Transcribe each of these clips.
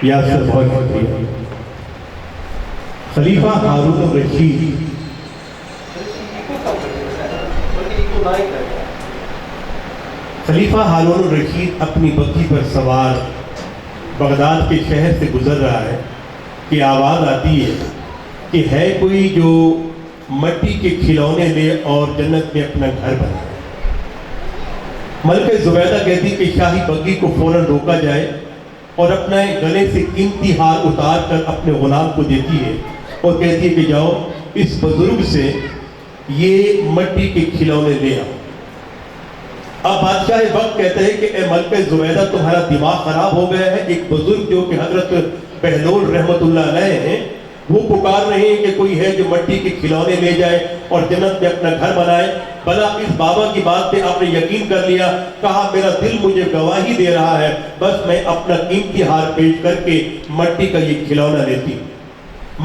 یاسر بہت شکریہ. خلیفہ ہارون الرشید خلیفہ ہارون الرشید اپنی بگھی پر سوار بغداد کے شہر سے گزر رہا ہے کہ آواز آتی ہے کہ ہے کوئی جو مٹی کے کھلونے لے اور جنت میں اپنا گھر بنائے. ملکہ زبیدہ کہتی کہ شاہی بگھی کو فوراً روکا جائے اور اپنے گلے سے قیمتی ہار اتار کر اپنے غلام کو دیتی ہے اور کہتی ہے کہ جاؤ اس بزرگ سے یہ مٹی کے کھلونے لے آؤ. اب بادشاہ وقت کہتے ہیں کہ اے ملکہ زبیدہ تمہارا دماغ خراب ہو گیا ہے. ایک بزرگ جو کہ حضرت بہلول رحمت اللہ علیہ ہیں وہ پکار رہے ہیں کہ کوئی ہے جو مٹی کے کھلونے لے جائے اور جنت میں اپنا گھر بنائے. بھلا اس بابا کی بات پہ آپ نے یقین کر لیا. کہا میرا دل مجھے گواہی دے رہا ہے, بس میں اپنا قیمتی ہار پیش کر کے مٹی کا یہ کھلونا لیتی ہوں.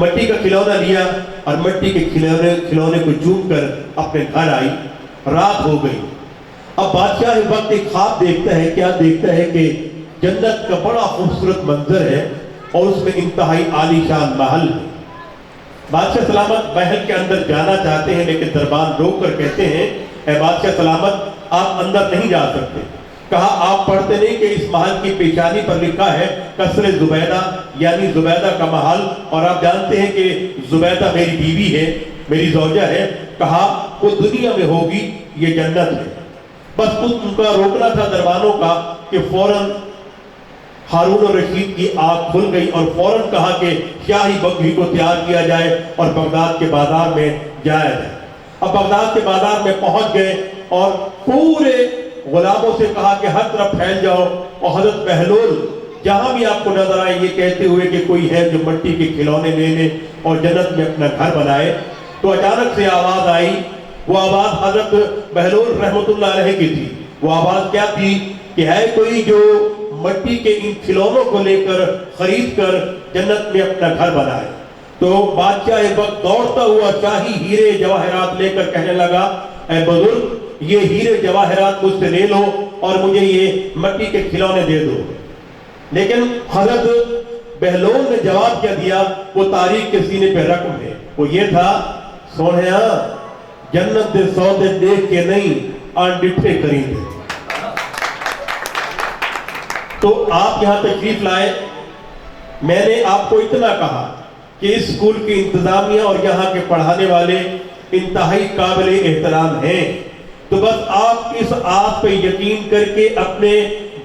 مٹی کا کھلونا لیا اور مٹی کے کھلونے کو چوم کر اپنے گھر آئی. رات ہو گئی. اب بادشاہ وقت ایک خواب دیکھتا ہے. کیا دیکھتا ہے کہ جنت کا بڑا خوبصورت منظر ہے اور اس میں انتہائی عالی شان محل ہے. بادشاہ سلامت محل کے اندر جانا چاہتے ہیں لیکن دربان روک کر کہتے ہیں اے بادشاہ سلامت آپ اندر نہیں جا سکتے. کہا آپ پڑھتے نہیں کہ اس محل کی پیشانی پر لکھا ہے قصر زبیدہ یعنی زبیدہ کا محل, اور آپ جانتے ہیں کہ زبیدہ میری بیوی ہے, میری زوجہ ہے. کہا وہ دنیا میں ہوگی, یہ جنت ہے. بس ان کا روکنا تھا دربانوں کا کہ فوراً ہارون الرشید کی آنکھ کھل گئی اور فوراً کہا کہ شاہی بگھی کو تیار کیا جائے اور بغداد کے بازار میں جایا جائے. اب بغداد کے بازار میں پہنچ گئے اور پورے غلاموں سے کہا کہ ہر طرف پھیل جاؤ, اور حضرت بہلول جہاں بھی آپ کو نظر آئے یہ کہتے ہوئے کہ کوئی ہے جو مٹی کے کھلونے لے لے اور جنت میں اپنا گھر بنائے. تو اچانک سے آواز آئی. وہ آواز حضرت بہلول رحمت اللہ علیہ کی تھی. وہ آواز کیا تھی کہ ہے کوئی جو مٹی کے ان کھلونوں کو لے کر خرید کر جنت میں اپنا گھر بنائے. تو بادشاہ وقت دوڑتا ہوا شاہی ہیرے جواہرات لے کر کہنے لگا اے بزرگ یہ ہیرے جواہرات مجھ سے لے لو اور مجھے یہ مٹی کے کھلونے دے دو. لیکن حضرت بہلول نے جواب کیا دیا, وہ تاریخ کے سینے پہ رقم ہے. وہ یہ تھا سونیا جنت دے سودے دیکھ کے نہیں آن ڈٹھے کریں. تو آپ یہاں تشریف لائے. میں نے آپ کو اتنا کہا کہ اس اسکول کی انتظامیہ اور یہاں کے پڑھانے والے انتہائی قابل احترام ہیں. تو بس آپ اس آس پہ یقین کر کے اپنے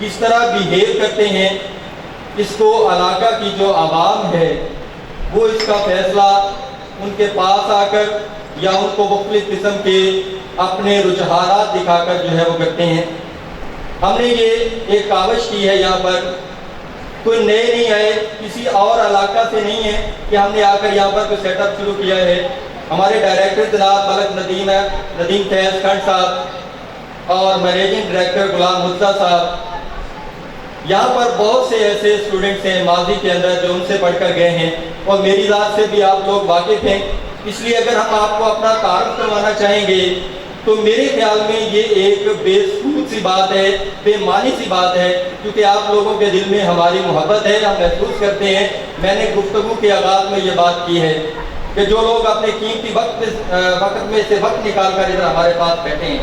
کس طرح بیہیو کرتے ہیں، اس کو علاقہ کی جو عوام ہے وہ اس کا فیصلہ ان کے پاس آ کر یا ان کو مختلف قسم کے اپنے رجحانات دکھا کر جو ہے وہ کرتے ہیں۔ ہم نے یہ ایک کاوش کی ہے، یہاں پر کوئی نئے نہیں آئے، کسی اور علاقہ سے نہیں ہے کہ ہم نے آ کر یہاں پر کوئی سیٹ اپ شروع کیا ہے۔ ہمارے ڈائریکٹر جناب ملک ندیم فیض کھنڈ صاحب اور مینیجنگ ڈائریکٹر غلام مرتضیٰ صاحب، یہاں پر بہت سے ایسے اسٹوڈنٹس ہیں ماضی کے اندر جو ان سے پڑھ کر گئے ہیں اور میری ذات سے بھی آپ لوگ واقف ہیں، اس لیے اگر ہم آپ کو اپنا تعارف کروانا چاہیں گے تو میرے خیال میں یہ ایک بے سود سی بات ہے، بے معنی سی بات ہے، کیونکہ آپ لوگوں کے دل میں ہماری محبت ہے، ہم محسوس کرتے ہیں۔ میں نے گفتگو کے آغاز میں یہ بات کی ہے کہ جو لوگ اپنے قیمتی وقت میں سے وقت نکال کر ادھر ہمارے پاس بیٹھے ہیں،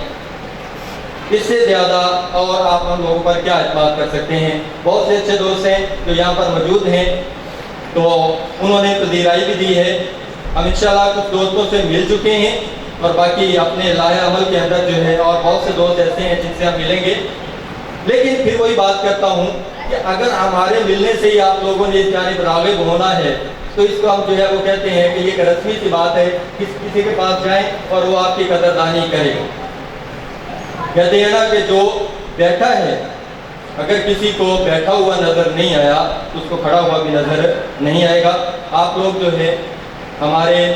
اس سے زیادہ اور آپ ہم لوگوں پر کیا اعتماد کر سکتے ہیں۔ بہت سے اچھے دوست ہیں جو یہاں پر موجود ہیں، تو انہوں نے پذیرائی بھی دی ہے۔ ہم انشاءاللہ کچھ دوستوں سے مل چکے ہیں اور باقی اپنے لاہے عمل کے اندر جو ہے اور بہت سے دوست ایسے ہیں جن سے ہم ملیں گے۔ لیکن پھر وہی بات کرتا ہوں کہ اگر ہمارے ملنے سے ہی آپ لوگوں نے اس جانب راغب ہونا ہے تو اس کو ہم جو ہے وہ کہتے ہیں کہ یہ ایک رسمی سی بات ہے، کسی کے پاس جائیں اور وہ آپ کی قدردانی کرے۔ کہتے ہیں نا کہ جو بیٹھا ہے، اگر کسی کو بیٹھا ہوا نظر نہیں آیا تو اس کو کھڑا ہوا بھی نظر نہیں آئے گا۔ آپ لوگ جو ہے ہمارے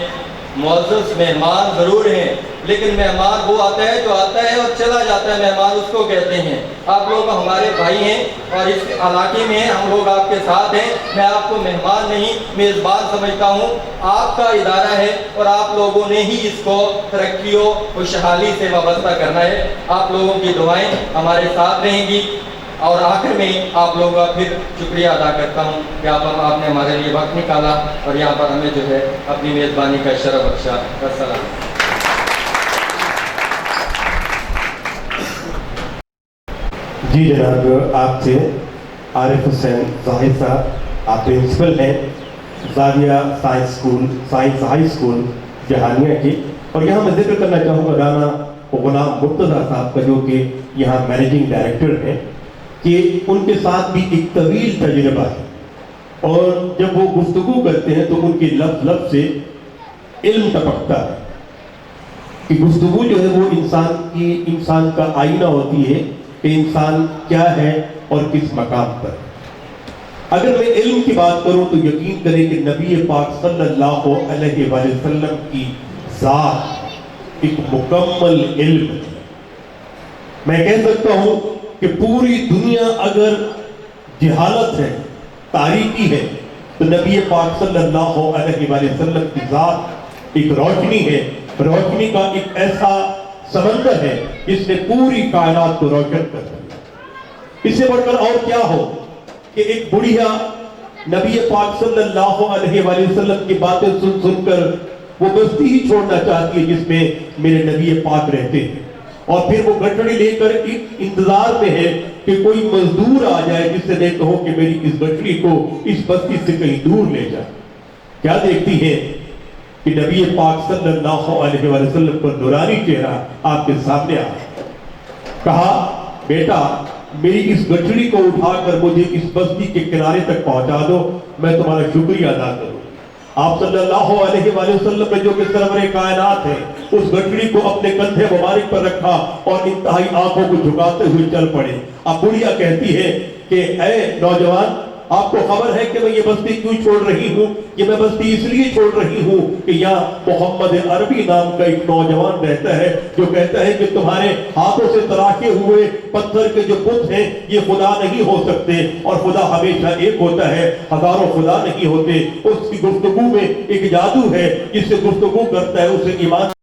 معزز مہمان ضرور ہیں، لیکن مہمان وہ آتا ہے جو آتا ہے اور چلا جاتا ہے، مہمان اس کو کہتے ہیں۔ آپ لوگ ہمارے بھائی ہیں اور اس علاقے میں ہم لوگ آپ کے ساتھ ہیں۔ میں آپ کو مہمان نہیں میزبان سمجھتا ہوں، آپ کا ادارہ ہے اور آپ لوگوں نے ہی اس کو ترقی و خوشحالی سے وابستہ کرنا ہے۔ آپ لوگوں کی دعائیں ہمارے ساتھ رہیں گی۔ اور آخر میں آپ لوگوں کا پھر شکریہ ادا کرتا ہوں کہ آپ نے ہمارے لیے وقت نکالا اور یہاں پر ہمیں جو ہے اپنی میزبانی کا شرف بخشا۔ السلام۔ جی جناب، آپ سے عارف حسین زاہد صاحب، آپ پرنسپل ہیں زاویہ سائنس ہائی اسکول جہانیہ کی، اور یہاں میں ذکر کرنا چاہوں گا رانا غلام مرتضیٰ صاحب کا جو کہ یہاں مینیجنگ ڈائریکٹر ہیں، کہ ان کے ساتھ بھی ایک طویل تجربہ ہے، اور جب وہ گفتگو کرتے ہیں تو ان کے لفظ سے علم ٹپکتا ہے کہ گفتگو جو ہے وہ انسان کا آئینہ ہوتی ہے کہ انسان کیا ہے اور کس مقام پر۔ اگر میں علم کی بات کروں تو یقین کریں کہ نبی پاک صلی اللہ علیہ وآلہ وسلم کی ذات ایک مکمل علم ہے۔ میں کہہ سکتا ہوں کہ پوری دنیا اگر جہالت ہے، تاریکی ہے، تو نبی پاک صلی اللہ علیہ وآلہ وسلم کی ذات ایک روشنی ہے، روشنی کا ایک ایسا سمندر ہے جس نے پوری کائنات کو روشن کر دیا۔ اس سے بڑھ کر اور کیا ہو کہ ایک بڑھیا نبی پاک صلی اللہ علیہ وآلہ وسلم کی باتیں سن کر وہ بستی ہی چھوڑنا چاہتی ہے جس میں میرے نبی پاک رہتے ہیں، اور پھر وہ گٹڑی لے کر انتظار میں ہے کہ کوئی مزدور آ جائے جس سے میں کہوں کہ میری اس گٹڑی کو اس بستی سے کہیں دور لے جائے۔ کیا دیکھتی ہے کہ نبی پاک صلی اللہ علیہ وآلہ وسلم پر نورانی چہرہ آپ کے سامنے آیا، کہا بیٹا میری اس گٹڑی کو اٹھا کر مجھے اس بستی کے کنارے تک پہنچا دو، میں تمہارا شکریہ ادا کروں۔ آپ صلی اللہ علیہ وآلہ وسلم میں جو کہ سرور کائنات ہے، اس گٹڑی کو اپنے کندھے مبارک پر رکھا اور انتہائی آنکھوں کو جھکاتے ہوئے چل پڑے۔ اب بڑھیا کہتی ہے کہ اے نوجوان، آپ کو خبر ہے کہ میں یہ بستی کیوں چھوڑ رہی ہوں؟ یہ میں بستی اس لیے چھوڑ رہی ہوں کہ یہاں محمد عربی نام کا ایک نوجوان رہتا ہے جو کہتا ہے کہ تمہارے ہاتھوں سے تراشے ہوئے پتھر کے جو بت ہیں یہ خدا نہیں ہو سکتے، اور خدا ہمیشہ ایک ہوتا ہے، ہزاروں خدا نہیں ہوتے۔ اس کی گفتگو میں ایک جادو ہے، جس سے گفتگو کرتا ہے اسے ایمان